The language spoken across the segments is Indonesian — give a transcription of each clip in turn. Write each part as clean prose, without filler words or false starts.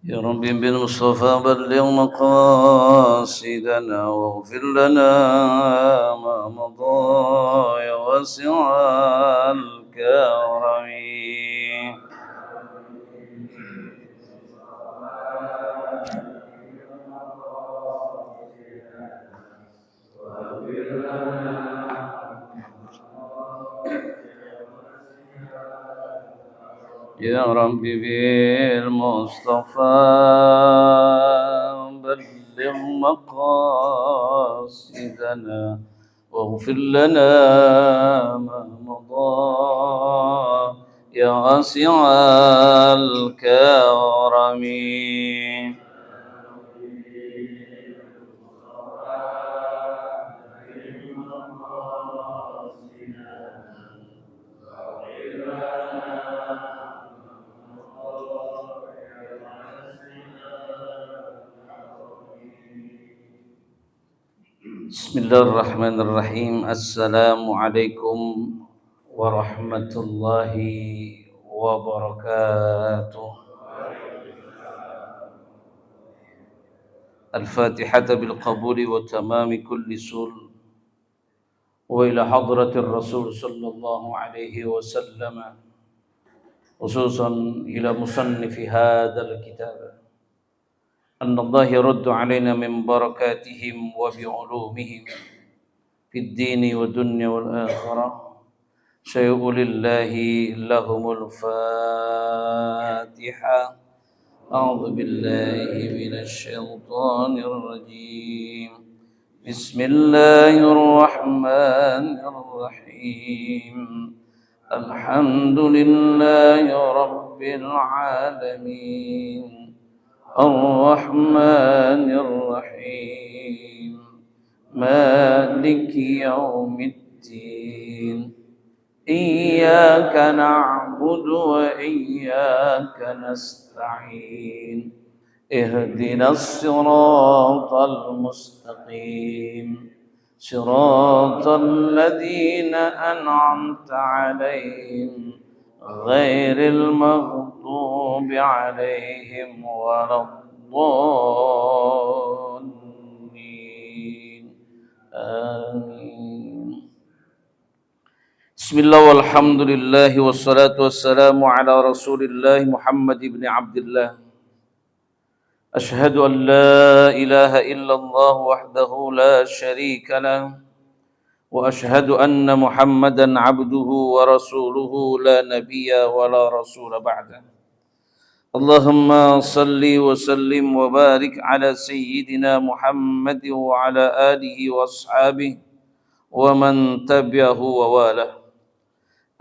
يا رب بالمصطفى بلغ مقاصدنا واغفر لنا ما مضى يا واسع الكرم. يا رب بالمصطفى بلغ مقاصدنا واغفر لنا ما مضى يا واسع الكرم. Bismillahirrahmanirrahim. Assalamualaikum warahmatullahi wabarakatuh. Al-Fatihah bil qabuli wa tamami kulli sul wa ila hadratir Rasul sallallahu alaihi wasallam, khususan ila musannifi hadzal kitab. Anna Allah yaruddu alaina min barakatihim wa bi ulumihim fid dini wa dunya wal akhirah. Syai'u lillahi lahumul Fatihah. A'udzu billahi minasy syaithanir rajim. Bismillahirrahmanirrahim. Alhamdulillahi rabbil alamin. الرحمن الرحيم مالك يوم الدين إياك نعبد وإياك نستعين اهدنا الصراط المستقيم صراط الذين أنعمت عليهم غير المغضوب عليهم ولا الضالين آمين. بسم الله والحمد لله والصلاة والسلام على رسول الله محمد بن عبد الله. أشهد أن لا إله إلا الله وحده لا شريك له وأشهد أن محمدًا عبده ورسوله لا نبي ولا رسول بعده. اللهم صل وسلم وبارك على سيدنا محمد وعلى آله وأصحابه ومن تبعه وواله.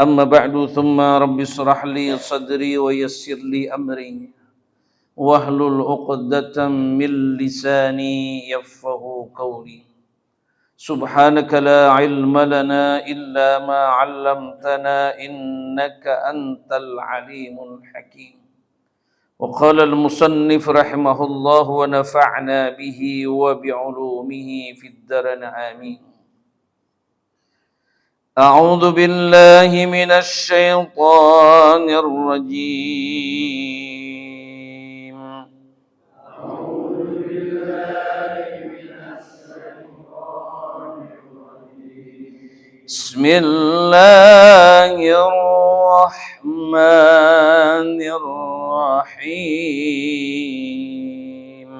أما بعد ثم رب اشرح لي صدري ويسر لي أمري واحلل عقدة من لساني يفقهوا قولي. سبحانك لا علم لنا إلا ما علمتنا إنك أنت العليم الحكيم. وقال المصنف رحمه الله ونفعنا به وبعلومه في الدارين آمين. أعوذ بالله من الشيطان الرجيم. بسم الله الرحمن الرحيم.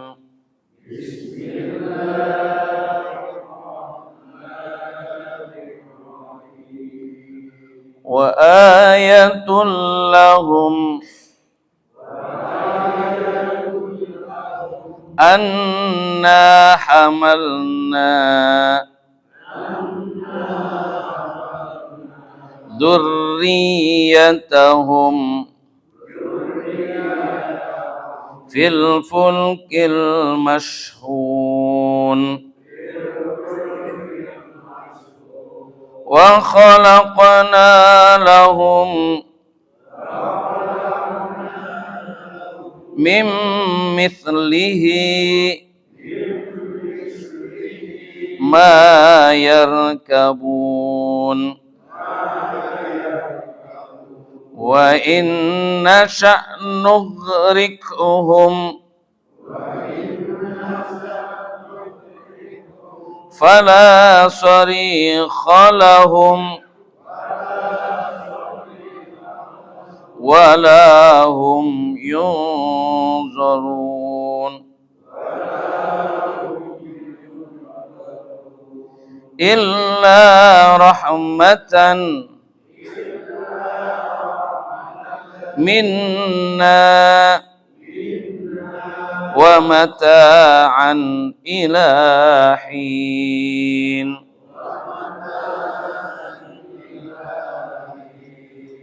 بسم الله الرحمن الرحيم. وآية لهم أنا حملنا ذريتهم في الفلك المشحون وخلقنا لهم من مثله ما يركبون wa in nasha' nughriqhum fala sarikha lahum wala hum yunzarun illa rahmatan minna wa mata'an ila hin.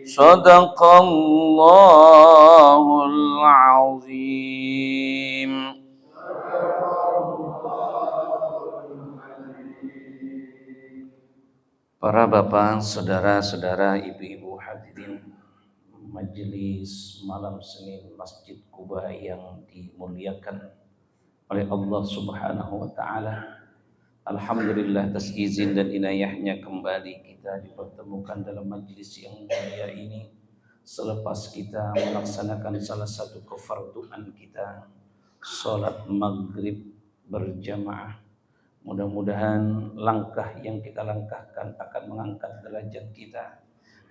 Sadaqallahul azim. Para bapak, saudara-saudara, ibu-ibu hadirin majelis malam Senin Masjid Quba yang dimuliakan oleh Allah Subhanahu wa taala. Alhamdulillah atas izin dan inayahnya kembali kita dipertemukan dalam majelis yang mulia ini selepas kita melaksanakan salah satu kefarduan kita, salat maghrib berjamaah. Mudah-mudahan langkah yang kita langkahkan akan mengangkat derajat kita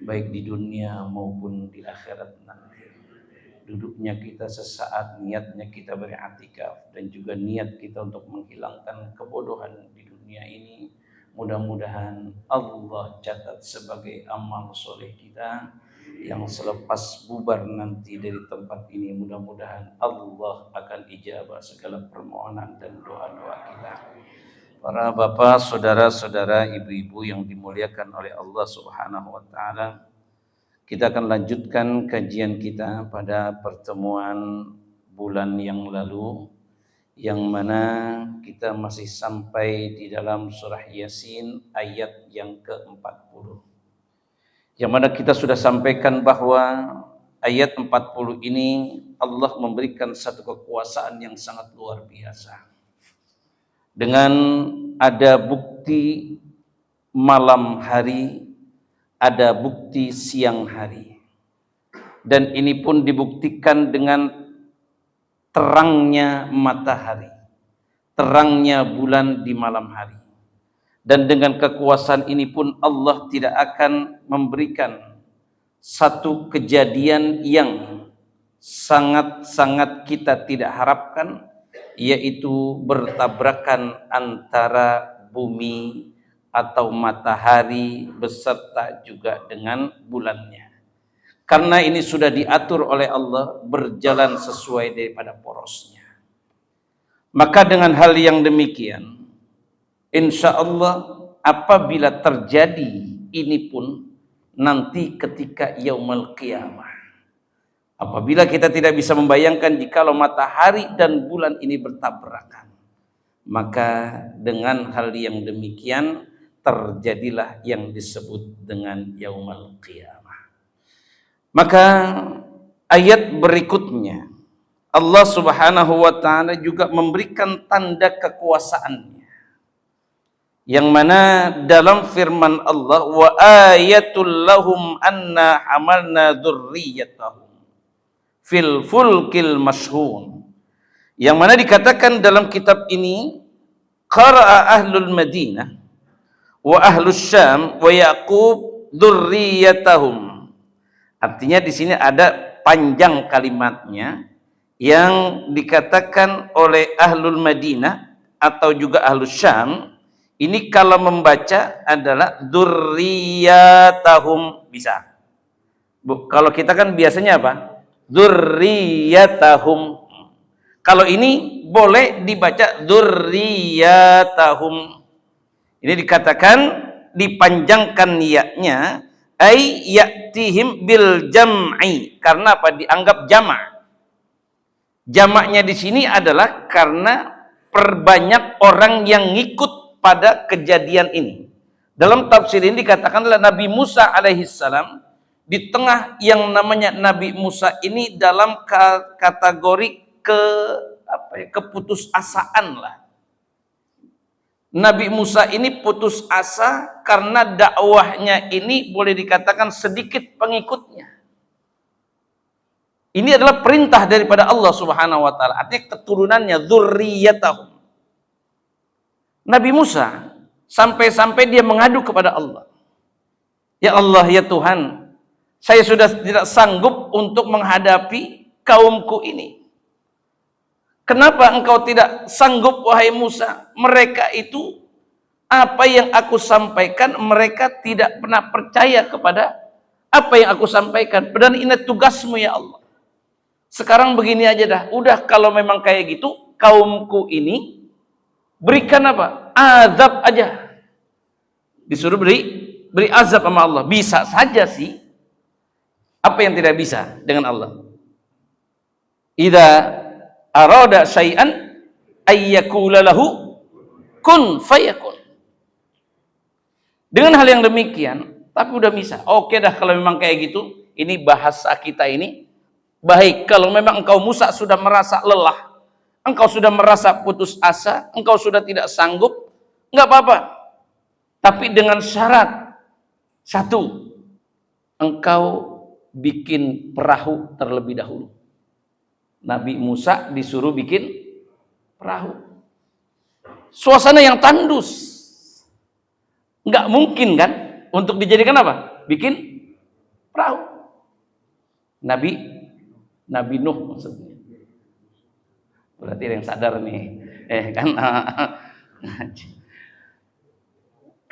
baik di dunia maupun di akhirat nanti. Duduknya kita sesaat, niatnya kita beriktikaf, dan juga niat kita untuk menghilangkan kebodohan di dunia ini. Mudah-mudahan Allah catat sebagai amal soleh kita yang selepas bubar nanti dari tempat ini. Mudah-mudahan Allah akan ijabah segala permohonan dan doa-doa kita. Para bapak, saudara-saudara, ibu-ibu yang dimuliakan oleh Allah Subhanahu wa taala, kita akan lanjutkan kajian kita pada pertemuan bulan yang lalu, yang mana kita masih sampai di dalam surah Yasin ayat yang ke-40. Yang mana kita sudah sampaikan bahwa ayat 40 ini Allah memberikan satu kekuasaan yang sangat luar biasa. Dengan ada bukti malam hari, ada bukti siang hari. Dan ini pun dibuktikan dengan terangnya matahari, terangnya bulan di malam hari. Dan dengan kekuasaan ini pun Allah tidak akan memberikan satu kejadian yang sangat-sangat kita tidak harapkan, yaitu bertabrakan antara bumi atau matahari beserta juga dengan bulannya. Karena ini sudah diatur oleh Allah berjalan sesuai daripada porosnya. Maka dengan hal yang demikian, insya Allah apabila terjadi ini pun nanti ketika yaumul qiyamah, apabila kita tidak bisa membayangkan jikalau matahari dan bulan ini bertabrakan, maka dengan hal yang demikian terjadilah yang disebut dengan yaumul qiyamah. Maka ayat berikutnya Allah Subhanahu wa taala juga memberikan tanda kekuasaannya, yang mana dalam firman Allah, wa ayatul lahum anna hamalna dzurriyyatahum fil fulkil mashhun, yang mana dikatakan dalam kitab ini qara'a ahlul Madinah wa ahlus Syam wa Yaqub dzurriyyatahum. Artinya di sini ada panjang kalimatnya yang dikatakan oleh ahlul Madinah atau juga ahlus Syam. Ini kalau membaca adalah dzurriyyatahum, bisa. Kalau kita kan biasanya apa? Dzurriyyatahum. Kalau ini boleh dibaca dzurriyyatahum. Ini dikatakan dipanjangkan ya-nya, ay ya'tihim bil jam'i, karena apa? Dianggap jamak. Jamaknya di sini adalah karena perbanyak orang yang ngikut pada kejadian ini. Dalam tafsir ini dikatakanlah Nabi Musa alaihissalam di tengah yang namanya Nabi Musa ini dalam kategori keputusasaan lah. Nabi Musa ini putus asa karena dakwahnya ini boleh dikatakan sedikit pengikutnya. Ini adalah perintah daripada Allah Subhanahu wa taala. Artinya keturunannya, dzurriyyatahum. Nabi Musa sampai-sampai dia mengadu kepada Allah. Ya Allah, ya Tuhan, saya sudah tidak sanggup untuk menghadapi kaumku ini. Kenapa engkau tidak sanggup, wahai Musa? Mereka itu, apa yang aku sampaikan, mereka tidak pernah percaya kepada apa yang aku sampaikan. Padahal ini tugasmu ya Allah. Sekarang begini aja dah. Udah, kalau memang kayak gitu, kaumku ini berikan apa? Azab aja. Disuruh beri azab sama Allah. Bisa saja sih. Apa yang tidak bisa dengan Allah? Idza arada syai'an ayyakula lahu kun fayakun. Dengan hal yang demikian, tapi udah bisa. Oke dah, kalau memang kayak gitu, ini bahasa kita ini. Baik, kalau memang engkau Musa sudah merasa lelah, engkau sudah merasa putus asa, engkau sudah tidak sanggup, enggak apa-apa. Tapi dengan syarat satu, engkau bikin perahu terlebih dahulu. Nabi Musa disuruh bikin perahu. Suasana yang tandus. Enggak mungkin kan untuk dijadikan apa? Bikin perahu. Nabi Nuh maksudnya. Berarti ada yang sadar nih.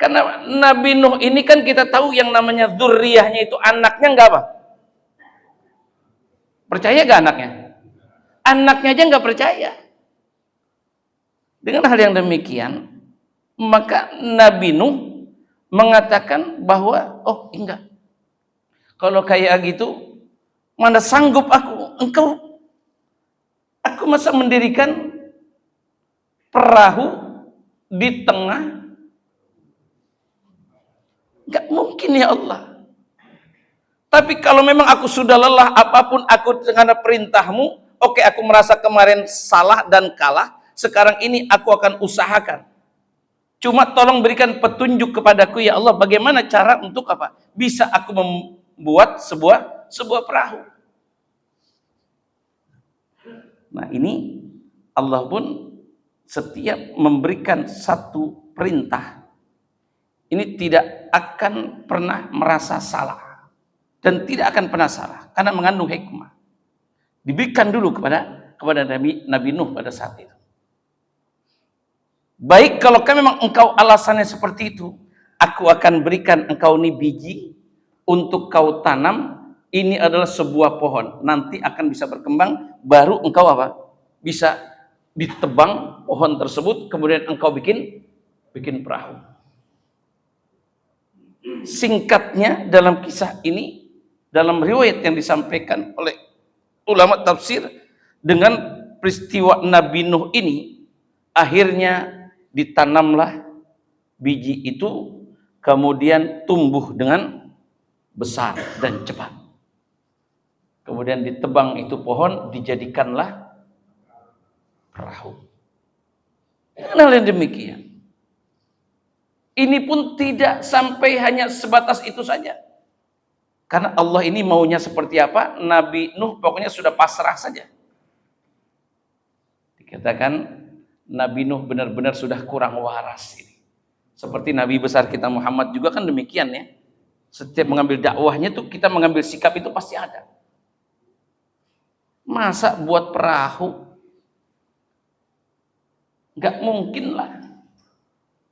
Karena Nabi Nuh ini kan kita tahu yang namanya dzurriyahnya itu anaknya enggak apa? Percaya gak anaknya? Anaknya aja enggak percaya. Dengan hal yang demikian, maka Nabi Nuh mengatakan bahwa, oh enggak. Kalau kayak gitu, mana sanggup aku masa mendirikan perahu di tengah. Enggak mungkin ya Allah. Tapi kalau memang aku sudah lelah, apapun aku dengan perintahmu, oke, aku merasa kemarin salah dan kalah, sekarang ini aku akan usahakan. Cuma tolong berikan petunjuk kepadaku ya Allah, bagaimana cara untuk apa? Bisa aku membuat sebuah perahu. Nah, ini Allah pun setiap memberikan satu perintah, ini tidak akan pernah merasa salah dan tidak akan pernah salah karena mengandung hikmah. Diberikan dulu kepada Nabi Nuh pada saat itu. Baik, kalau memang engkau alasannya seperti itu, aku akan berikan engkau ini biji untuk kau tanam. Ini adalah sebuah pohon, nanti akan bisa berkembang, baru engkau apa? Bisa ditebang pohon tersebut, kemudian engkau bikin perahu. Singkatnya dalam kisah ini, dalam riwayat yang disampaikan oleh ulama tafsir, dengan peristiwa Nabi Nuh ini, akhirnya ditanamlah biji itu, kemudian tumbuh dengan besar dan cepat. Kemudian ditebang itu pohon, dijadikanlah perahu. Dengan hal yang demikian, ini pun tidak sampai hanya sebatas itu saja. Karena Allah ini maunya seperti apa, Nabi Nuh pokoknya sudah pasrah saja. Dikatakan Nabi Nuh benar-benar sudah kurang waras ini. Seperti Nabi besar kita Muhammad juga kan demikian ya. Setiap mengambil dakwahnya tuh kita mengambil sikap itu pasti ada. Masa buat perahu? Gak mungkin lah.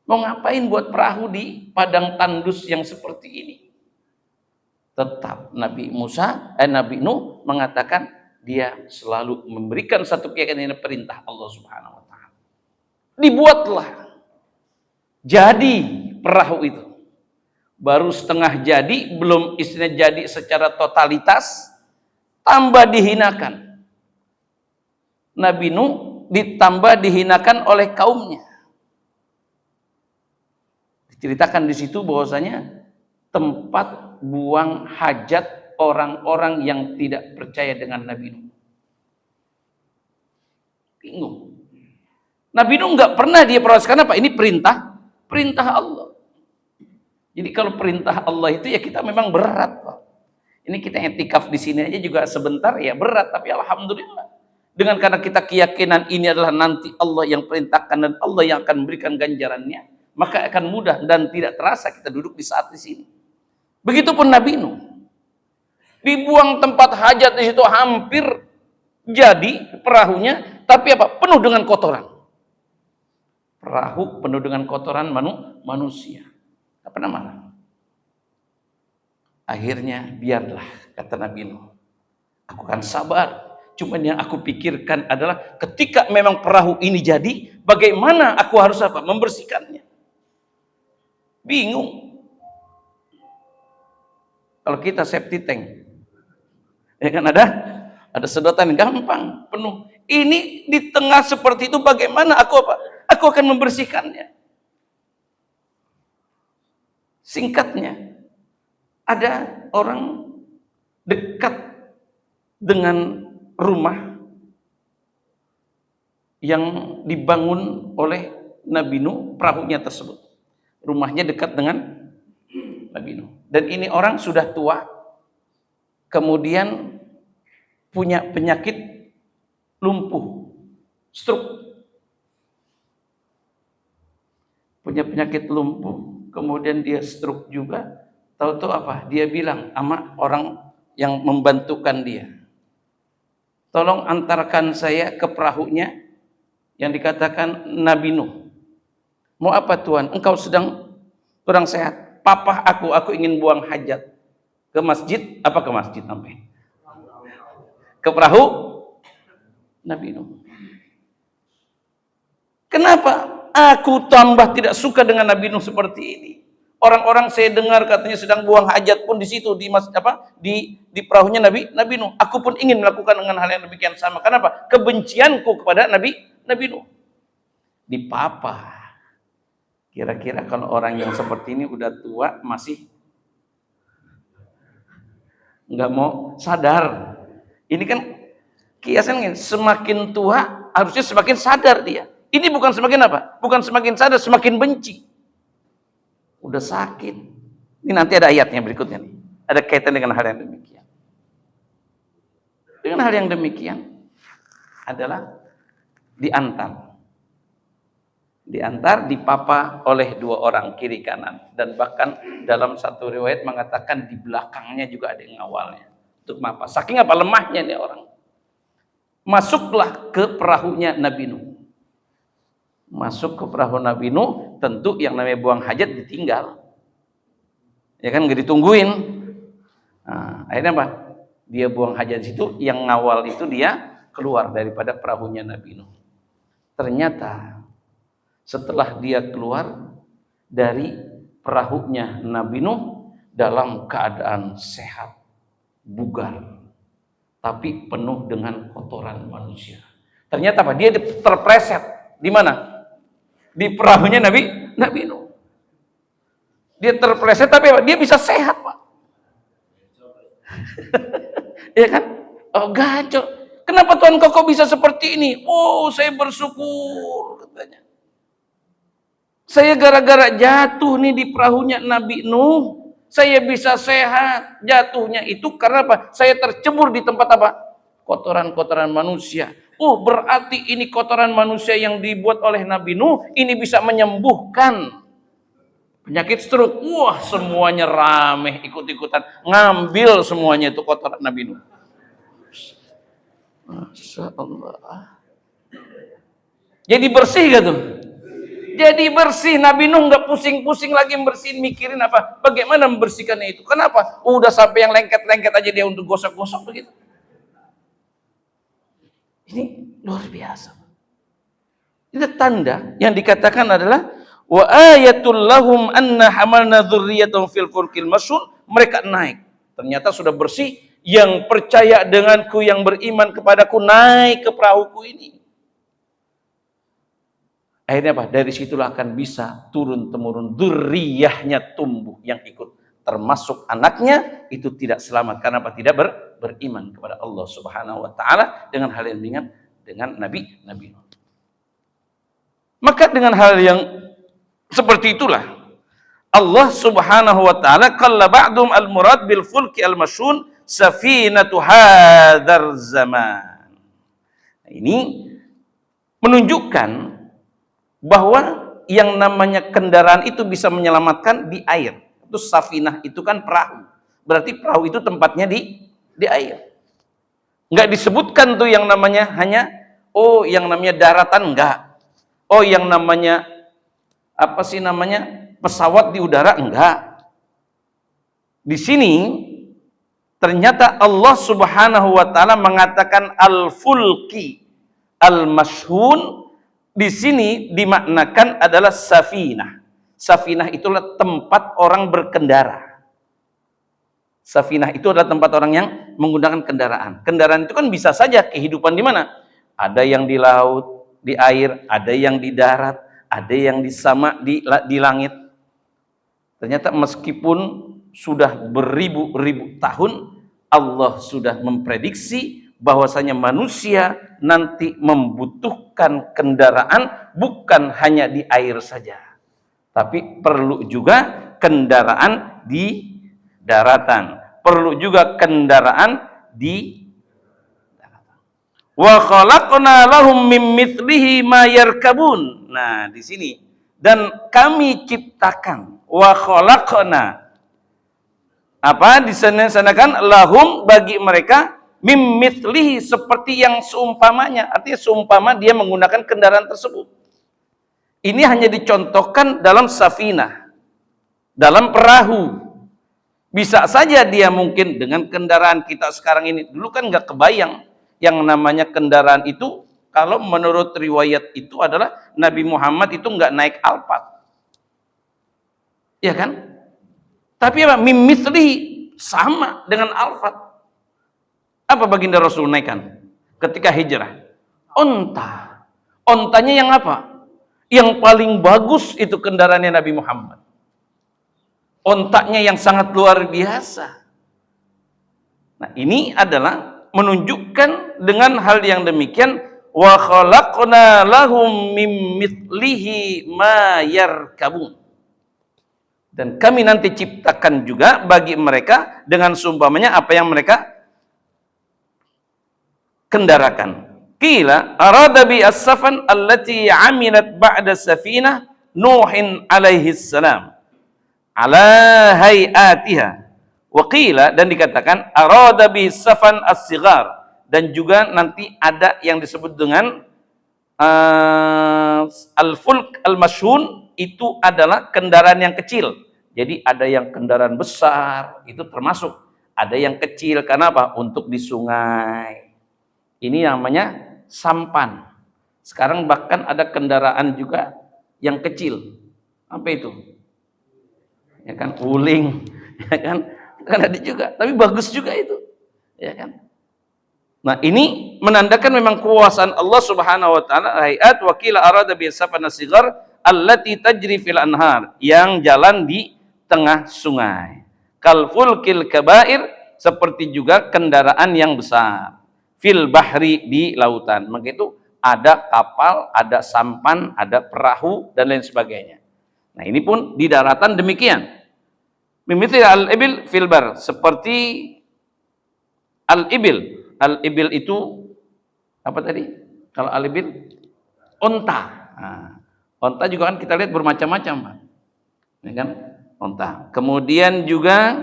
Mau ngapain buat perahu di padang tandus yang seperti ini? Tetap Nabi Nuh mengatakan dia selalu memberikan satu keyakinan perintah Allah Subhanahu wa taala. Dibuatlah. Jadi perahu itu. Baru setengah jadi, belum istilah jadi secara totalitas, tambah dihinakan. Nabi Nuh ditambah dihinakan oleh kaumnya. Diceritakan di situ bahwasanya tempat buang hajat orang-orang yang tidak percaya dengan Nabi Nuh. Bingung. Nabi Nuh nggak pernah dia protes, karena apa? Ini perintah Allah. Jadi kalau perintah Allah itu ya kita memang berat, Pak. Ini kita etikaf di sini aja juga sebentar ya berat, tapi alhamdulillah. Dengan karena kita keyakinan ini adalah nanti Allah yang perintahkan dan Allah yang akan memberikan ganjarannya, maka akan mudah dan tidak terasa kita duduk di saat di sini. Begitupun Nabi Nuh. Dibuang tempat hajat di situ hampir jadi perahunya, tapi apa? Penuh dengan kotoran. Perahu penuh dengan kotoran manusia. Apa namanya? Akhirnya biarlah, kata Nabi Nuh, aku akan sabar. Cuman yang aku pikirkan adalah ketika memang perahu ini jadi, bagaimana aku harus apa? Membersihkannya. Bingung. Kalau kita safety tank, ya kan ada sedotan gampang penuh. Ini di tengah seperti itu bagaimana aku apa? Aku akan membersihkannya. Singkatnya, ada orang dekat dengan rumah yang dibangun oleh Nabi Nuh, perahunya tersebut. Rumahnya dekat dengan Nabi Nuh. Dan ini orang sudah tua, kemudian punya penyakit lumpuh, stroke. Punya penyakit lumpuh, kemudian dia stroke juga. Tahu-tahu apa? Dia bilang sama orang yang membantukan dia, tolong antarkan saya ke perahunya yang dikatakan Nabi Nuh. Mau apa Tuhan? Engkau sedang kurang sehat. Papa aku ingin buang hajat. Ke masjid, apa ke masjid sampai? Ke perahu Nabi Nuh. Kenapa aku tambah tidak suka dengan Nabi Nuh seperti ini? Orang-orang saya dengar katanya sedang buang hajat pun di situ di perahunya Nabi Nuh. Aku pun ingin melakukan dengan hal yang demikian sama. Kenapa? Kebencianku kepada Nabi Nuh. Dipapa. Kira-kira kalau orang yang seperti ini udah tua masih nggak mau sadar. Ini kan kiasan, semakin tua harusnya semakin sadar dia. Ini bukan semakin apa? Bukan semakin sadar, semakin benci. Udah sakit. Ini nanti ada ayatnya berikutnya nih. Ada kaitan dengan hal yang demikian. Dengan hal yang demikian adalah diantar dipapa oleh dua orang kiri kanan, dan bahkan dalam satu riwayat mengatakan di belakangnya juga ada yang ngawalnya untuk mapa. Saking apa lemahnya nih orang. Masuklah ke perahunya Nabi Nuh. Masuk ke perahu Nabi Nuh, tentu yang namanya buang hajat ditinggal. Ya kan, nggak ditungguin. Nah, akhirnya apa? Dia buang hajat situ, yang ngawal itu dia keluar daripada perahunya Nabi Nuh. Ternyata setelah dia keluar dari perahunya Nabi Nuh dalam keadaan sehat, bugar, tapi penuh dengan kotoran manusia. Ternyata apa? Dia terpleset di mana? Di perahunya Nabi Nuh. Dia terpleset tapi apa? Dia bisa sehat, Pak. Ya kan? Oh, gacor. Kenapa Tuhan kok bisa seperti ini? Oh, saya bersyukur katanya. Saya gara-gara jatuh nih di perahunya Nabi Nuh, saya bisa sehat. Jatuhnya itu karena apa? Saya tercebur di tempat apa? Kotoran-kotoran manusia. Oh, berarti ini kotoran manusia yang dibuat oleh Nabi Nuh, ini bisa menyembuhkan penyakit stroke. Wah, semuanya rameh, ikut-ikutan ngambil semuanya itu kotoran Nabi Nuh. Masya Allah. Jadi bersih gak tuh? Jadi bersih. Nabi Nuh nggak pusing-pusing lagi bersihin, mikirin apa? Bagaimana membersihkannya itu? Kenapa? Udah sampai yang lengket-lengket aja dia untuk gosok-gosok begitu. Ini luar biasa. Itu tanda yang dikatakan adalah wa ayatul lahum anna hamalna dzurriyyatan fil fulkil mashhun. Mereka naik. Ternyata sudah bersih. Yang percaya denganku, yang beriman kepadaku, naik ke perahuku ini. Akhirnya apa? Dari situlah akan bisa turun-temurun dzurriyyahnya tumbuh yang ikut. Termasuk anaknya itu tidak selamat. Karena apa? Tidak beriman kepada Allah Subhanahu wa ta'ala dengan hal yang ringan dengan Nabi Nuh. Maka dengan hal yang seperti itulah Allah Subhanahu wa ta'ala qalla ba'dum al-murad bil fulki al-mashhun. safinatu hadzal zaman. Ini menunjukkan bahwa yang namanya kendaraan itu bisa menyelamatkan di air. Itu safinah, itu kan perahu. Berarti perahu itu tempatnya di air. Enggak disebutkan tuh yang namanya hanya yang namanya daratan, enggak. Yang namanya apa sih namanya? Pesawat di udara, enggak. Di sini ternyata Allah Subhanahu wa taala mengatakan al-fulki al-mashhun, di sini dimaknakan adalah safinah. Safinah itulah tempat orang berkendara. Safinah itu adalah tempat orang yang menggunakan kendaraan. Kendaraan itu kan bisa saja kehidupan di mana? Ada yang di laut, di air, ada yang di darat, ada yang di sama di langit. Ternyata meskipun sudah beribu-ribu tahun, Allah sudah memprediksi bahwasanya manusia nanti membutuhkan kendaraan bukan hanya di air saja, tapi perlu juga kendaraan di daratan, perlu juga kendaraan di daratan. Wa khalaqna lahum mim mithlihi ma yarkabun. Nah, di sini dan kami ciptakan, wa khalaqna, apa disanakan lahum, bagi mereka, mim mithlihi, seperti yang seumpamanya. Artinya seumpama dia menggunakan kendaraan tersebut. Ini hanya dicontohkan dalam safinah, dalam perahu. Bisa saja dia mungkin dengan kendaraan kita sekarang ini. Dulu kan nggak kebayang yang namanya kendaraan itu. Kalau menurut riwayat itu adalah Nabi Muhammad itu nggak naik Alphard, ya kan? Tapi apa? Mim mithlihi, sama dengan Alphard. Apa baginda Rasul naikkan ketika hijrah? Onta. Ontanya yang apa? Yang paling bagus itu kendaraannya Nabi Muhammad. Ontanya yang sangat luar biasa. Nah, ini adalah menunjukkan dengan hal yang demikian, wa khalaqna lahum mim mithlihi ma yarkabun. Dan kami nanti ciptakan juga bagi mereka dengan seumpamanya apa yang mereka kendarakan. Qila arada bi as-safan allati amilat ba'da safinah Nuhin alaihi salam ala hayatiha. Wa qila, dan dikatakan arada bi safan as-sighar, dan juga nanti ada yang disebut dengan al-fulk al-mashhun, itu adalah kendaraan yang kecil. Jadi ada yang kendaraan besar, itu termasuk. Ada yang kecil, karena apa? Untuk di sungai. Ini namanya sampan. Sekarang bahkan ada kendaraan juga yang kecil. Apa itu? Ya kan, uling. Ya kan? Kan ada juga. Tapi bagus juga itu. Ya kan? Nah, ini menandakan memang kuasaan Allah Subhanahu wa taala. Hayat wa qila arada bi safan as-sighar allati tajri fil anhar, yang jalan di tengah sungai. Kal fulkil kabair, seperti juga kendaraan yang besar. Fil bahri, di lautan. Maka itu ada kapal, ada sampan, ada perahu, dan lain sebagainya. Nah, ini pun di daratan demikian. Mimithli al-ibil fil bar, seperti al-ibil. Al-ibil itu apa tadi? Kalau al-ibil, onta. Nah, onta juga kan kita lihat bermacam-macam, Pak. Ya kan? Onta. Kemudian juga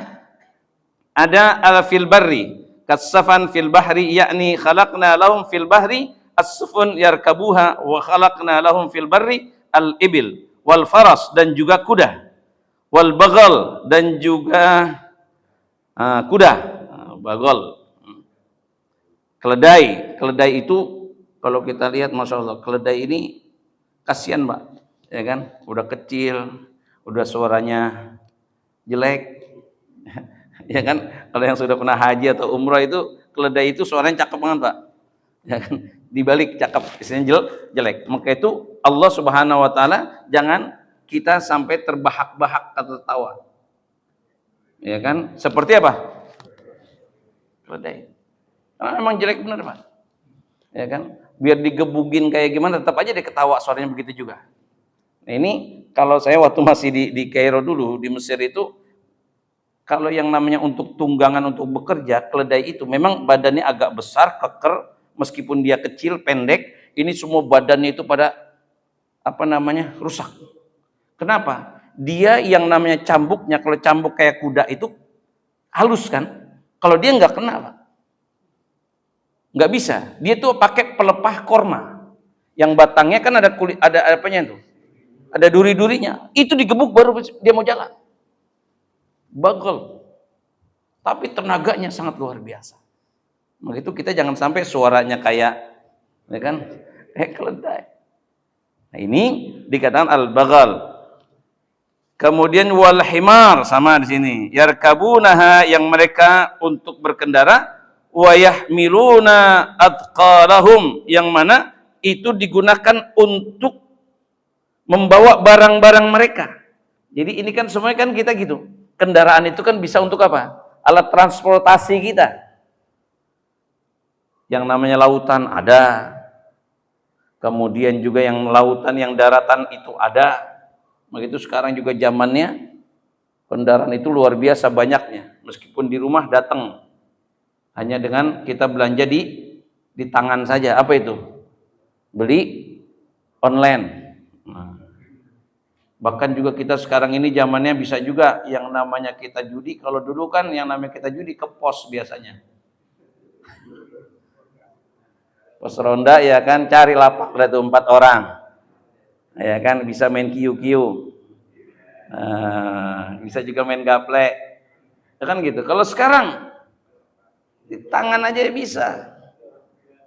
ada al-fil barri, kasafan fil bahri, yakni khalaqna lahum fil bahri as-sufun yarkabuha, wa khalaqna lahum fil barri al-ibil wal faras, dan juga kuda, wal bagal, dan juga kuda, bagal. Keledai. Keledai itu kalau kita lihat, Masya Allah, keledai ini kasihan, Mbak, ya kan? Udah kecil, udah suaranya jelek, ya kan? Kalau yang sudah pernah haji atau umrah itu, keledai itu suaranya cakep banget, Pak, ya kan? Dibalik cakep, istilahnya jelek. Maka itu Allah Subhanahu wa taala jangan kita sampai terbahak-bahak atau tertawa, ya kan? Seperti apa? Keledai. Karena memang jelek benar, Pak, ya kan? Biar digebugin kayak gimana, tetap aja dia ketawa, suaranya begitu juga. Nah, ini kalau saya waktu masih di Kairo dulu, di Mesir itu, Kalau yang namanya untuk tunggangan untuk bekerja, keledai itu memang badannya agak besar, keker, meskipun dia kecil, pendek, ini semua badannya itu pada rusak. Kenapa? Dia yang namanya cambuknya, kalau cambuk kayak kuda itu halus kan? Kalau dia nggak kena, Pak. Nggak bisa. Dia tuh pakai pelepah korma. Yang batangnya kan ada kulit, ada apanya itu? Ada duri-durinya. Itu digebuk baru dia mau jalan. Bagel. Tapi tenaganya sangat luar biasa. Begitu kita jangan sampai suaranya kayak, ya kan? Keledai. Nah, ini dikatakan al-baghal. Kemudian wal himar, sama di sini. Yarkabunaha, yang mereka untuk berkendara, wa yahmiluna adqalahum, yang mana itu digunakan untuk membawa barang-barang mereka. Jadi ini kan semuanya kan kita gitu. Kendaraan itu kan bisa untuk apa? Alat transportasi kita. Yang namanya lautan ada. Kemudian juga yang lautan, yang daratan itu ada. Begitu sekarang juga zamannya kendaraan itu luar biasa banyaknya. Meskipun di rumah datang. Hanya dengan kita belanja di tangan saja. Apa itu? Beli online. Nah, bahkan juga kita sekarang ini zamannya bisa juga yang namanya kita judi. Kalau dulu kan yang namanya kita judi ke pos biasanya. Pos ronda ya kan, cari lapak lah tuh 4 orang. Ya kan, bisa main kiu-kiu. Bisa juga main gaple. Ya kan gitu. Kalau sekarang di tangan aja bisa.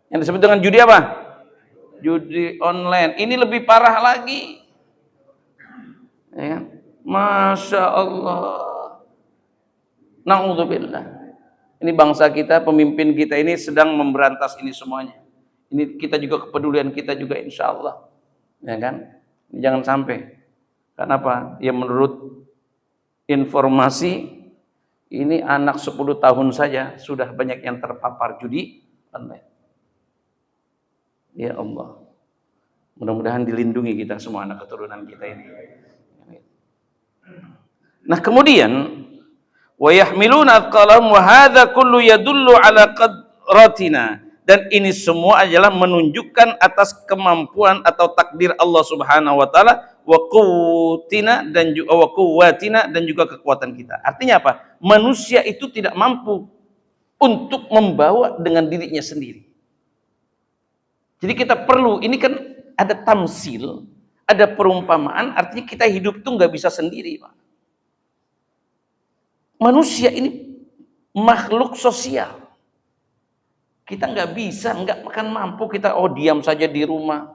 Yang disebut dengan judi apa? Judi online. Ini lebih parah lagi. Ya. Masya Allah. Na'udzubillah. Ini bangsa kita, pemimpin kita ini sedang memberantas ini semuanya. Ini kita juga, kepedulian kita juga insya Allah. Ya kan? Jangan sampai. Kenapa? Ya menurut informasi, ini anak 10 tahun saja sudah banyak yang terpapar judi online. Ya Allah. Mudah-mudahan dilindungi kita semua, anak keturunan kita ini. Nah, kemudian wa yahmiluna aqlam wa hadza kullu yadullu ala qadratina, dan ini semua adalah menunjukkan atas kemampuan atau takdir Allah Subhanahu wa taala, wa quwwatina dan juga wa quwwatina, dan juga kekuatan kita. Artinya apa? Manusia itu tidak mampu untuk membawa dengan dirinya sendiri. Jadi kita perlu, ini kan ada tamsil, ada perumpamaan, artinya kita hidup itu nggak bisa sendiri, Pak. Manusia ini makhluk sosial. Kita nggak bisa, nggak akan mampu kita diam saja di rumah.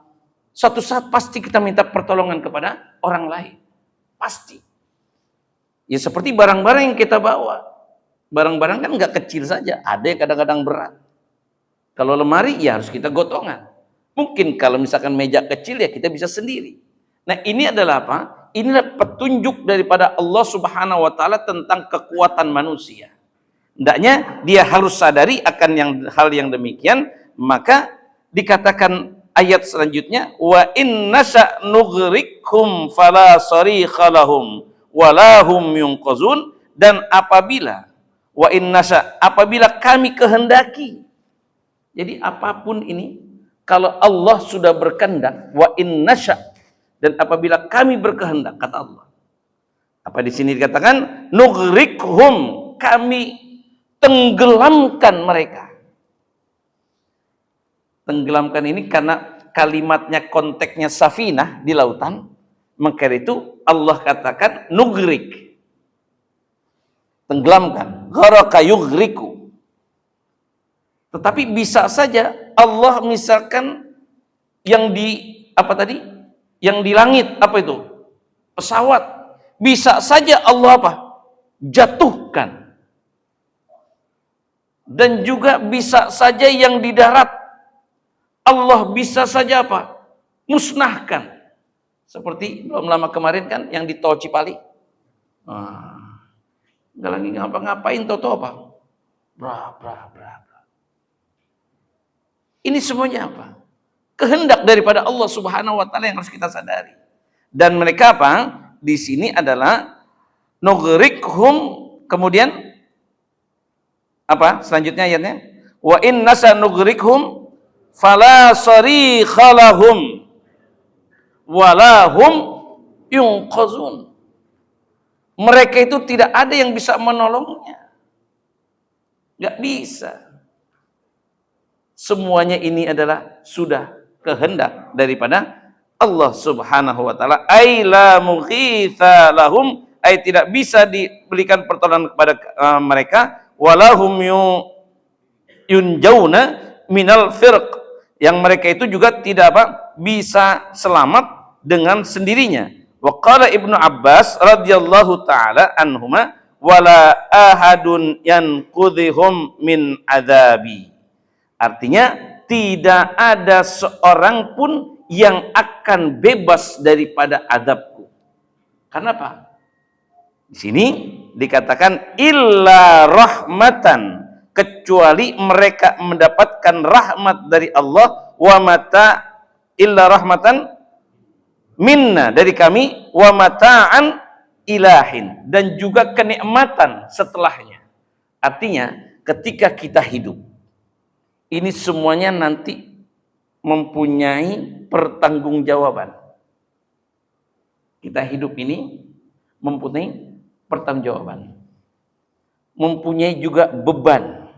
Suatu saat pasti kita minta pertolongan kepada orang lain. Pasti. Ya seperti barang-barang yang kita bawa. Barang-barang kan nggak kecil saja, ada yang kadang-kadang berat. Kalau lemari ya harus kita gotongan. Mungkin kalau misalkan meja kecil ya kita bisa sendiri. Nah, ini adalah apa? Inilah petunjuk daripada Allah Subhanahu wa taala tentang kekuatan manusia. Hendaknya dia harus sadari akan hal yang demikian, maka dikatakan ayat selanjutnya, wa inna nughrikum fala sarikha lahum wala hum yunqazun, dan apabila apabila kami kehendaki. Jadi apapun ini, kalau Allah sudah berkehendak, wa inna dan apabila kami berkehendak, kata Allah. Apa di sini dikatakan? Nughrikhum, kami tenggelamkan mereka. Tenggelamkan ini karena kalimatnya konteksnya safinah di lautan, maka itu Allah katakan nughrik. Tenggelamkan. Gharaka yughriku. Tetapi bisa saja Allah misalkan yang di yang di langit, apa itu? Pesawat. Bisa saja Allah apa? Jatuhkan. Dan juga bisa saja yang di darat, Allah bisa saja apa? Musnahkan. Seperti belum lama kemarin kan yang di Tol Cipali. Nggak lagi ngapa-ngapain, toto apa? Bra. Ini semuanya apa? Kehendak daripada Allah Subhanahu wa taala yang harus kita sadari. Dan mereka apa? Di sini adalah nughrikhum, kemudian apa selanjutnya ayatnya? Wa inna sanugrikhum fala sarikha lahum wala hum yunqazun. Mereka itu tidak ada yang bisa menolongnya. Enggak bisa. Semuanya ini adalah sudah kehendak daripada Allah Subhanahu wa taala. Ai la mughitha lahum, ai tidak bisa diberikan pertolongan kepada mereka, walahum yunjauna minal firq, yang mereka itu juga tidak apa bisa selamat dengan sendirinya. Wa qala Ibnu Abbas radhiyallahu taala anhuma wala ahadun yanqudhihum min adzabi. Artinya tidak ada seorang pun yang akan bebas daripada azabku. Karena apa? Di sini dikatakan illa rahmatan, kecuali mereka mendapatkan rahmat dari Allah, wa mata illa rahmatan minna, dari kami, wa mata'an ilahin, dan juga kenikmatan setelahnya. Artinya ketika kita hidup ini semuanya nanti mempunyai pertanggungjawaban. Kita hidup ini mempunyai pertanggungjawaban, mempunyai juga beban.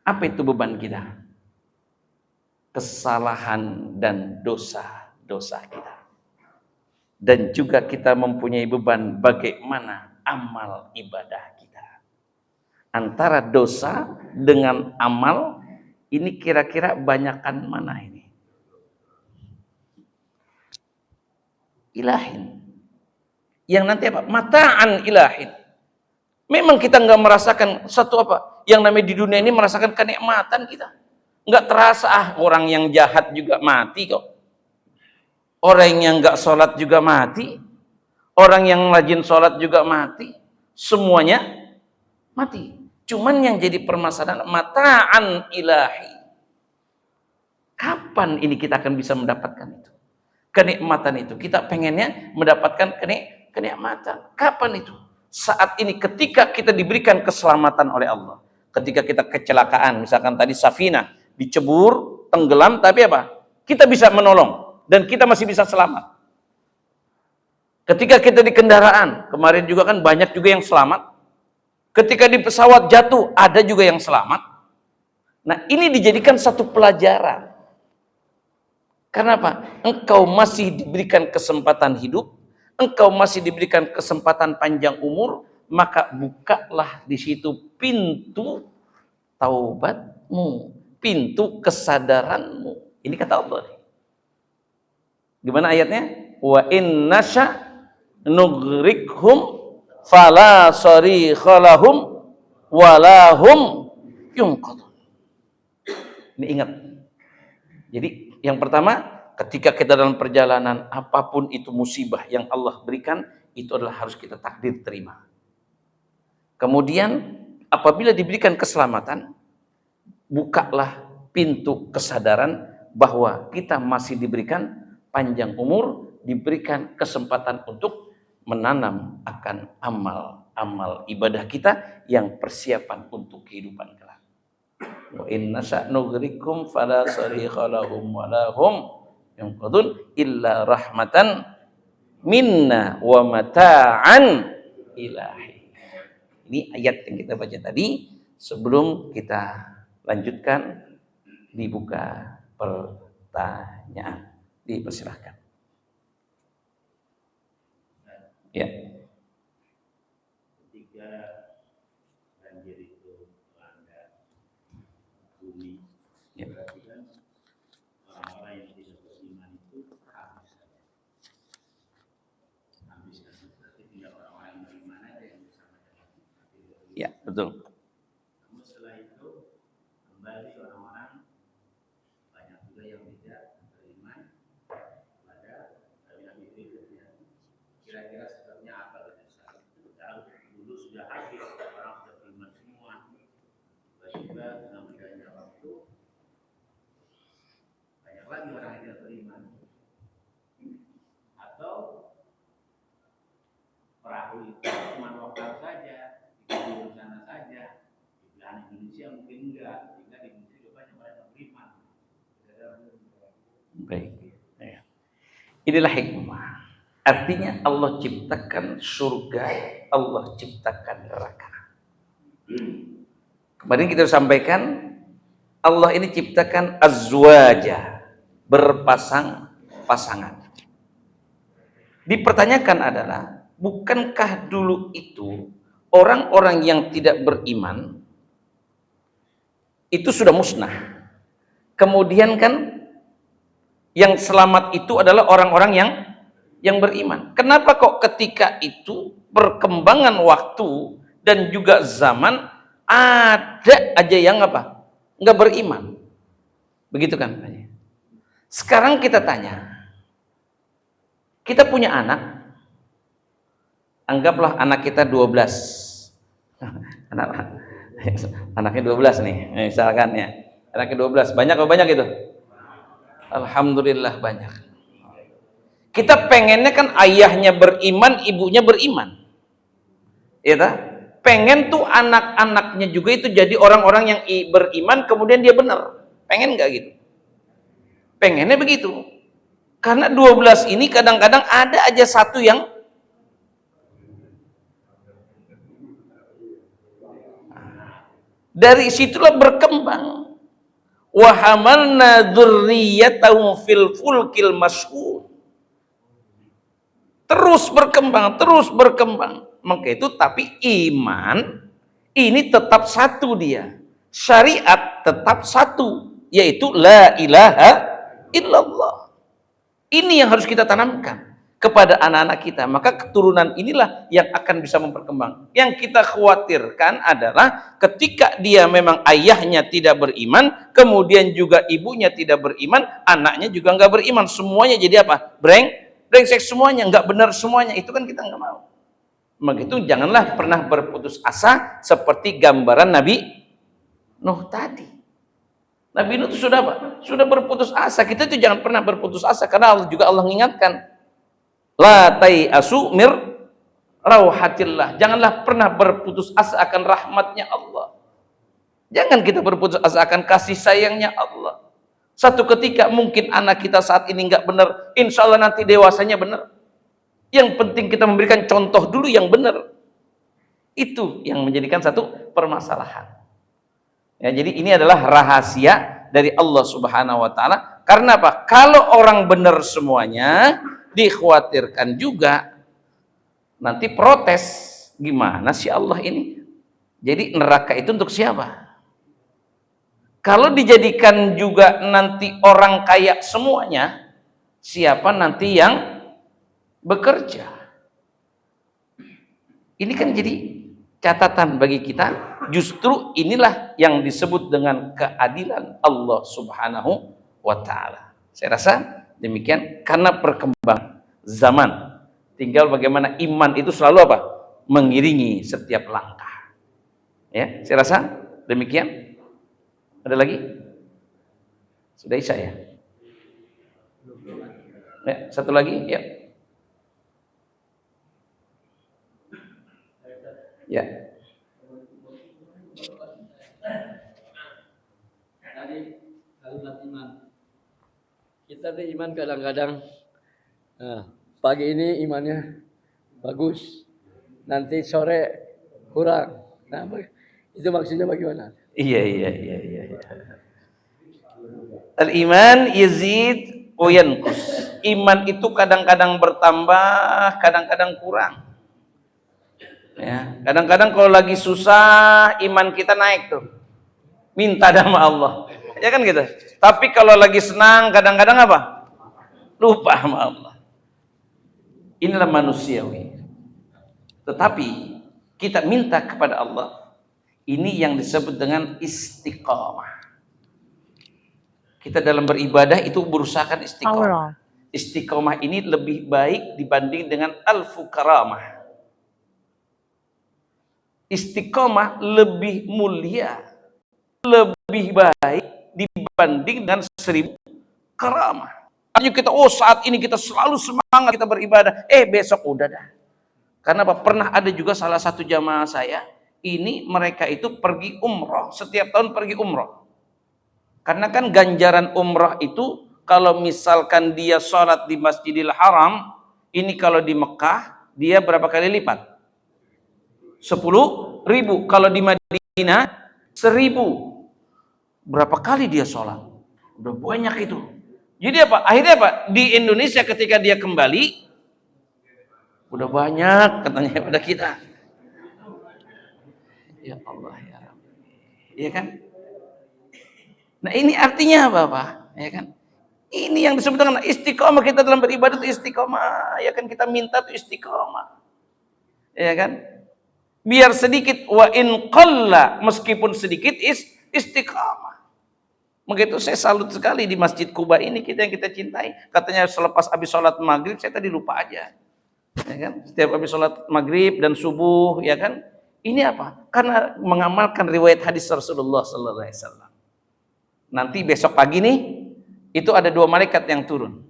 Apa itu beban kita? Kesalahan dan dosa-dosa kita. Dan juga kita mempunyai beban bagaimana amal ibadah kita. Antara dosa dengan amal ini kira-kira banyakan mana ini? Ilahin. Yang nanti apa? Mata'an ilahin. Memang kita nggak merasakan satu apa? Yang namanya di dunia ini merasakan kenikmatan kita. Nggak terasa, orang yang jahat juga mati kok. Orang yang nggak sholat juga mati. Orang yang rajin sholat juga mati. Semuanya mati. Cuman yang jadi permasalahan mata'an ilahi. Kapan ini kita akan bisa mendapatkan itu? Kenikmatan itu. Kita pengennya mendapatkan kenikmatan. Kapan itu? Saat ini ketika kita diberikan keselamatan oleh Allah. Ketika kita kecelakaan, misalkan tadi Safinah dicebur, tenggelam, tapi apa? Kita bisa menolong dan kita masih bisa selamat. Ketika kita di kendaraan, kemarin juga kan banyak juga yang selamat. Ketika di pesawat jatuh, ada juga yang selamat. Nah, ini dijadikan satu pelajaran. Karena apa? Engkau masih diberikan kesempatan hidup, engkau masih diberikan kesempatan panjang umur, maka bukalah di situ pintu taubatmu, pintu kesadaranmu. Ini kata Allah. Gimana ayatnya? Wa innasya nugrikhum fala sarikha lahum walahum yunqadun. Ini ingat. Jadi yang pertama, ketika kita dalam perjalanan, apapun itu musibah yang Allah berikan, itu adalah harus kita takdir terima. Kemudian apabila diberikan keselamatan, bukalah pintu kesadaran bahwa kita masih diberikan panjang umur, diberikan kesempatan untuk menanam akan amal-amal ibadah kita yang persiapan untuk kehidupan kelak. Wa inna sa'nugrikum fala sarikha lahum wa lahum yanqudun illa rahmatan minna wa mata'an ilahi. Ini ayat yang kita baca tadi. Sebelum kita lanjutkan, dibuka pertanyaan. Dipersilahkan. Ya. Ketika banjir itu melanda bumi, Ya. berarti kan orang-orang yang tidak beriman itu habiskan. Berarti tinggal orang-orang yang beriman aja yang bersama dengan. Ya, betul. Namun setelah itu kembali orang-orang banyak juga yang tidak beriman pada Nabi Idris. Kira-kira sebabnya apa? Dulu sudah habis, orang sudah beriman semua. Tiba-tiba dengan berjalannya waktu, banyak lagi orang yang tidak beriman. Atau perahu itu cuma lokal saja, saja. Di belahan Indonesia mungkin enggak, sehingga di Indonesia juga banyak orang yang beriman. Baik. Ya. Inilah hikmah. Artinya Allah ciptakan surga, Allah ciptakan neraka. Kemarin kita sampaikan Allah ini ciptakan azwaja, berpasang-pasangan. Dipertanyakan adalah, bukankah dulu itu orang-orang yang tidak beriman itu sudah musnah? Kemudian kan yang selamat itu adalah orang-orang yang beriman. Kenapa kok ketika itu perkembangan waktu dan juga zaman ada aja yang apa? Nggak beriman. Begitu kan? Sekarang kita tanya. Kita punya anak. Anggaplah anak kita 12. Anaknya 12 nih, misalkan ya. Anaknya 12. Banyak apa banyak itu? Alhamdulillah banyak. Kita pengennya kan ayahnya beriman, ibunya beriman. Ya tak? Pengen tuh anak-anaknya juga itu jadi orang-orang yang beriman, kemudian dia benar. Pengen nggak gitu? Pengennya begitu. Karena 12 ini kadang-kadang ada aja satu yang dari situlah berkembang. Wa hamalna dzurriyyatahu fil fulkil mashhur. Terus berkembang. Maka itu tapi iman ini tetap satu dia. Syariat tetap satu, yaitu la ilaha illallah. Ini yang harus kita tanamkan kepada anak-anak kita. Maka keturunan inilah yang akan bisa memperkembang. Yang kita khawatirkan adalah ketika dia memang ayahnya tidak beriman, kemudian juga ibunya tidak beriman, anaknya juga nggak beriman, semuanya jadi apa? Brengsek semuanya, nggak benar semuanya. Itu kan kita nggak mau. Maka itu janganlah pernah berputus asa seperti gambaran Nabi Nuh tadi. Nabi Nuh itu sudah apa? Sudah berputus asa. Kita itu jangan pernah berputus asa, karena Allah mengingatkan, la tai'asu mir rauhatillah. Janganlah pernah berputus asa akan rahmatnya Allah. Jangan kita berputus asa akan kasih sayangnya Allah. Satu ketika mungkin anak kita saat ini nggak benar, insya Allah nanti dewasanya benar. Yang penting kita memberikan contoh dulu yang benar. Itu yang menjadikan satu permasalahan. Ya, jadi ini adalah rahasia dari Allah Subhanahu wa taala. Karena apa? Kalau orang benar semuanya, dikhawatirkan juga nanti protes. Gimana sih Allah ini? Jadi neraka itu untuk siapa? Kalau dijadikan juga nanti orang kaya semuanya, siapa nanti yang bekerja? Ini kan jadi catatan bagi kita. Justru inilah yang disebut dengan keadilan Allah Subhanahu wa ta'ala. Saya rasa demikian, karena perkembangan zaman. Tinggal bagaimana iman itu selalu apa? Mengiringi setiap langkah. Ya, saya rasa demikian. Ada lagi? Sudah isya ya? Ya, satu lagi, ya. Ya. Tadi kalimat iman. Kita tuh iman kadang-kadang pagi ini imannya bagus, nanti sore kurang. Nah, itu maksudnya bagaimana? Iya. Al-iman yazid wa yanqus. Iman itu kadang-kadang bertambah, kadang-kadang kurang. Ya, kadang-kadang kalau lagi susah iman kita naik tuh. Minta sama Allah. Ya kan gitu. Tapi kalau lagi senang kadang-kadang apa? Lupa sama Allah. Inilah manusiawi. Tetapi kita minta kepada Allah. Ini yang disebut dengan istiqamah. Kita dalam beribadah itu berusahakan istiqamah. Istiqamah ini lebih baik dibanding dengan al-fukaramah. Istiqamah lebih mulia, lebih baik dibanding dengan 1000 karamah. Artinya kita, saat ini kita selalu semangat kita beribadah, besok udah dah. Karena apa? Pernah ada juga salah satu jamaah saya, ini mereka itu pergi umroh, setiap tahun pergi umroh. Karena kan ganjaran umroh itu kalau misalkan dia sholat di Masjidil Haram, ini kalau di Mekah dia berapa kali lipat? 10.000. Kalau di Madinah 1.000. Berapa kali dia sholat? Udah banyak itu. Jadi apa? Akhirnya apa? Di Indonesia ketika dia kembali, udah banyak katanya pada kita. Ya Allah ya Rabbi. Iya kan? Nah ini artinya apa Pak? Ya kan? Ini yang disebut dengan istiqomah. Kita dalam beribadah itu istiqomah. Ya kan, kita minta itu istiqomah. Ya kan? Biar sedikit, wa in qalla, meskipun sedikit istiqomah. Begitu saya salut sekali di Masjid Kuba ini, kita yang kita cintai. Katanya selepas habis sholat maghrib, saya tadi lupa aja. Ya kan? Setiap habis sholat maghrib dan subuh, ya kan? Ini apa? Karena mengamalkan riwayat hadis Rasulullah sallallahu alaihi wasallam. Nanti besok pagi nih, itu ada 2 malaikat yang turun.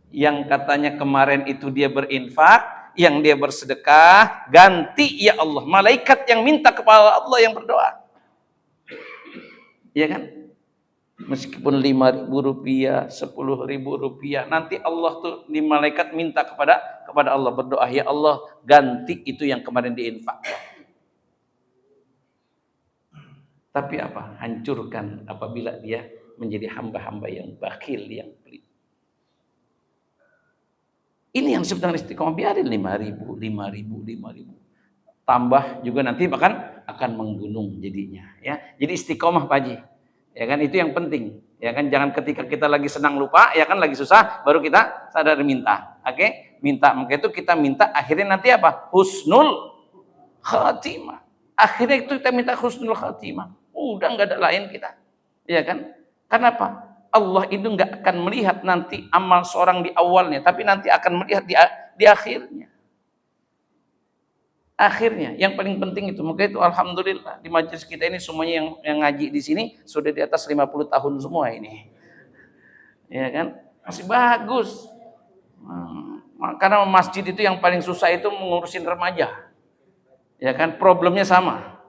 Yang katanya kemarin itu dia berinfak, yang dia bersedekah, ganti ya Allah. Malaikat yang minta kepada Allah yang berdoa. Ya kan? Meskipun 5.000 rupiah, 10.000 rupiah, nanti Allah tuh di malaikat minta kepada Allah, berdoa, ya Allah ganti itu yang kemarin diinfak. Tapi apa? Hancurkan apabila dia menjadi hamba-hamba yang bakhil, yang pelit. Ini yang sebenarnya istiqomah. Biarin 5.000. Tambah juga nanti bahkan akan menggunung jadinya. Ya, jadi istiqomah Pak Haji. Ya kan, itu yang penting. Ya kan, jangan ketika kita lagi senang lupa, ya kan lagi susah baru kita sadar minta. Oke? Minta, maka itu kita minta akhirnya nanti apa? Husnul khatimah. Akhirnya itu kita minta husnul khatimah. Udah nggak ada lain kita. Ya kan? Kenapa? Allah itu nggak akan melihat nanti amal seorang di awalnya, tapi nanti akan melihat di akhirnya. Akhirnya, yang paling penting itu. Maka itu alhamdulillah di majelis kita ini semuanya yang ngaji di sini sudah di atas 50 tahun semua ini. Ya kan? Masih bagus. Karena masjid itu yang paling susah itu mengurusin remaja. Ya kan? Problemnya sama.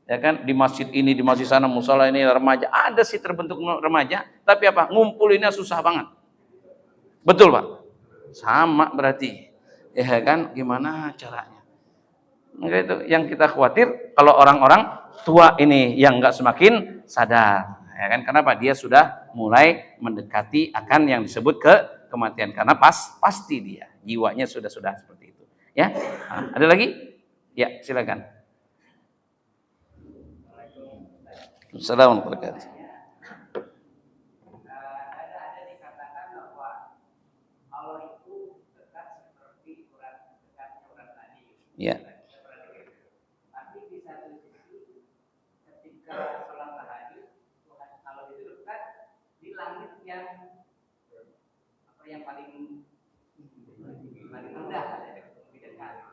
Ya kan? Di masjid ini, di masjid sana, musola ini remaja. Ada sih terbentuk remaja, tapi apa? Ngumpulinnya susah banget. Betul, Pak? Sama berarti. Ya kan? Gimana caranya? Maka itu yang kita khawatir kalau orang-orang tua ini yang nggak semakin sadar, ya kan? Kenapa? Dia sudah mulai mendekati akan yang disebut kematian karena pasti dia jiwanya sudah seperti itu. Ya, ada lagi? Ya, silakan. Assalamualaikum warahmatullahi wabarakatuh. Ya. Yang paling rendah lebih dekat.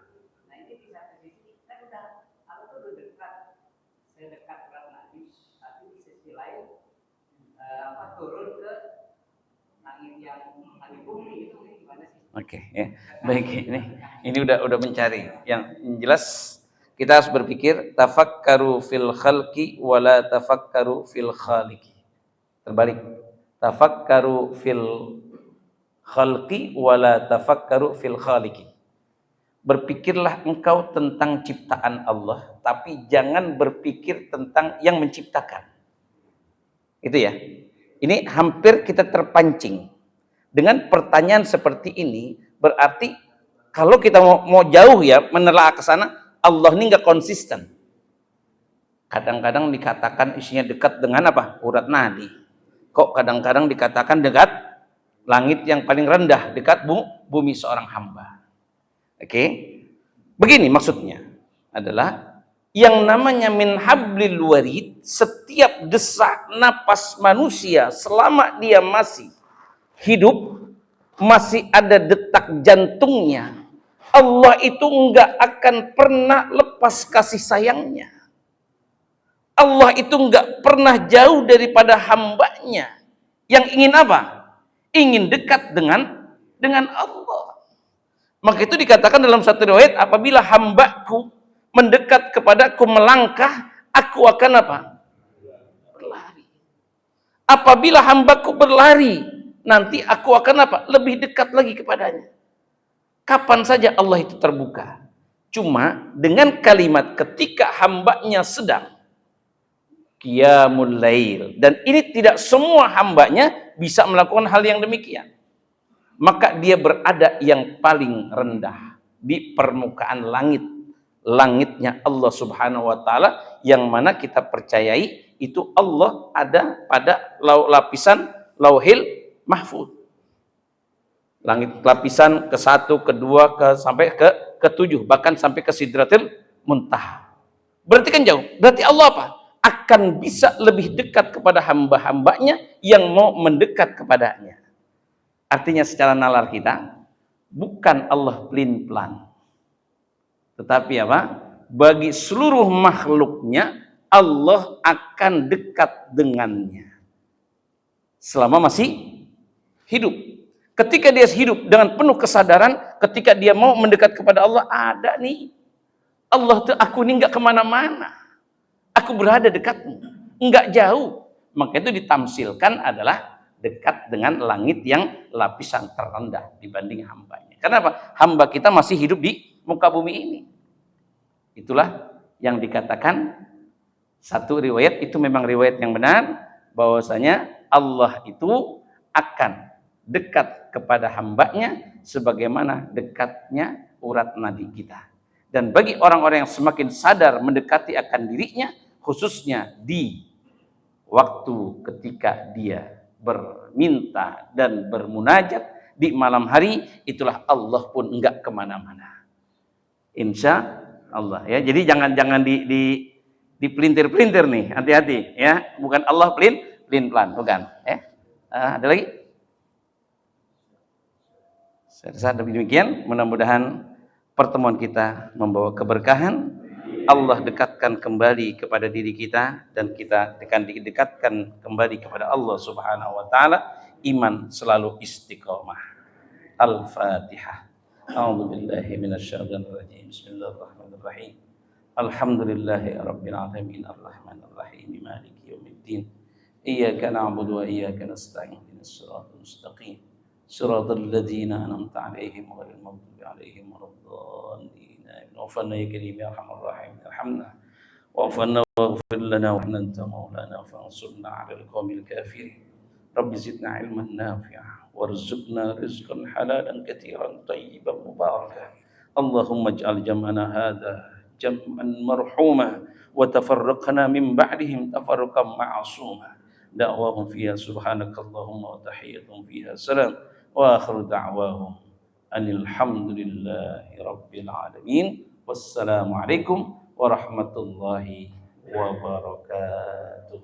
Nah ini di satu sisi kan udah Allah tuh udah sedekat berat Nabi, tapi di sisi lain turun ke langit yang di bumi itu gimana sih? Oke, ya. Baik, ini udah mencari. Yang jelas kita harus berpikir tafakkaru fil khalqi wala tafakkaru fil khaliqi. Terbalik. Tafakkaru fil khalqi wala tafakkaru fil khaliqi. Berpikirlah engkau tentang ciptaan Allah, tapi jangan berpikir tentang yang menciptakan. Itu ya. Ini hampir kita terpancing. Dengan pertanyaan seperti ini, berarti kalau kita mau jauh ya, menelaah ke sana, Allah ini enggak konsisten. Kadang-kadang dikatakan isinya dekat dengan apa? Urat nadi. Kok kadang-kadang dikatakan dekat langit yang paling rendah, dekat bumi seorang hamba. Oke. Begini maksudnya adalah yang namanya min hablil warid, setiap desak napas manusia selama dia masih hidup, masih ada detak jantungnya, Allah itu enggak akan pernah lepas kasih sayangnya. Allah itu enggak pernah jauh daripada hambanya yang ingin apa? Ingin dekat dengan Allah. Maka itu dikatakan dalam satu riwayat, apabila hambaku mendekat kepadaku melangkah, aku akan apa? Berlari. Apabila hambaku berlari, nanti aku akan apa? Lebih dekat lagi kepadanya. Kapan saja Allah itu terbuka. Cuma dengan kalimat ketika hambanya sedang qiyamul lail, dan ini tidak semua hambanya bisa melakukan hal yang demikian, maka dia berada yang paling rendah di permukaan langit, langitnya Allah Subhanahu wa taala, yang mana kita percayai itu Allah ada pada lapisan Lauhil Mahfuz. Langit lapisan ke-1, kedua, sampai ke-7, bahkan sampai ke Sidratil Muntaha. Berarti kan jauh. Berarti Allah apa? Akan bisa lebih dekat kepada hamba-hambanya yang mau mendekat kepadanya. Artinya secara nalar kita, bukan Allah pelin-pelan, tetapi apa? Bagi seluruh makhluknya, Allah akan dekat dengannya selama masih hidup. Ketika dia hidup dengan penuh kesadaran, ketika dia mau mendekat kepada Allah, ada nih Allah tuh, aku ini nggak kemana-mana, aku berada dekatmu, nggak jauh. Maka itu ditamsilkan adalah dekat dengan langit yang lapisan terendah dibanding hambanya. Kenapa? Hamba kita masih hidup di muka bumi ini. Itulah yang dikatakan, satu riwayat itu memang riwayat yang benar, bahwasanya Allah itu akan dekat kepada hambanya sebagaimana dekatnya urat nadi kita. Dan bagi orang-orang yang semakin sadar mendekati akan dirinya, khususnya di waktu ketika dia berminta dan bermunajat di malam hari, itulah Allah pun enggak kemana-mana, insya Allah ya. Jadi jangan dipelintir-pelintir nih, hati-hati ya. Bukan Allah pelin-pelan, bukan ya. Ada lagi? Saya rasa demikian. Mudah-mudahan pertemuan kita membawa keberkahan. Allah dekatkan kembali kepada diri kita, dan kita akan didekatkan kembali kepada Allah Subhanahu wa taala. Iman selalu istiqomah. Al-Fatihah. A'udzu billahi minasyaitonir rajim. Bismillahirrahmanirrahim. Alhamdulillahi rabbil alamin, arrahmanir rahim, maliki yaumiddin. Iyyaka na'budu wa iyyaka nasta'in. Ihdinas siratal mustaqim. Siratal ladzina an'amta 'alaihim ghairil maghdubi 'alaihim waladdallin. وفنا يا كريم يا ارحم الراحمين ارحمنا واغفرنا واغفر لنا وان انت مولانا فانصرنا على القوم الكافرين. رب زدنا علما نافعا وارزقنا رزقا حلالا كثيرا طيبا مباركا. اللهم اجعل جمعنا هذا جمعا مرحوما وتفرقنا من بعدهم تفرقا معصوما. دعواهم فيها سبحانك اللهم وتحيتهم فيها سلام واخر دعواهم أن الحمد لله رب العالمين. والسلام عليكم ورحمة الله وبركاته.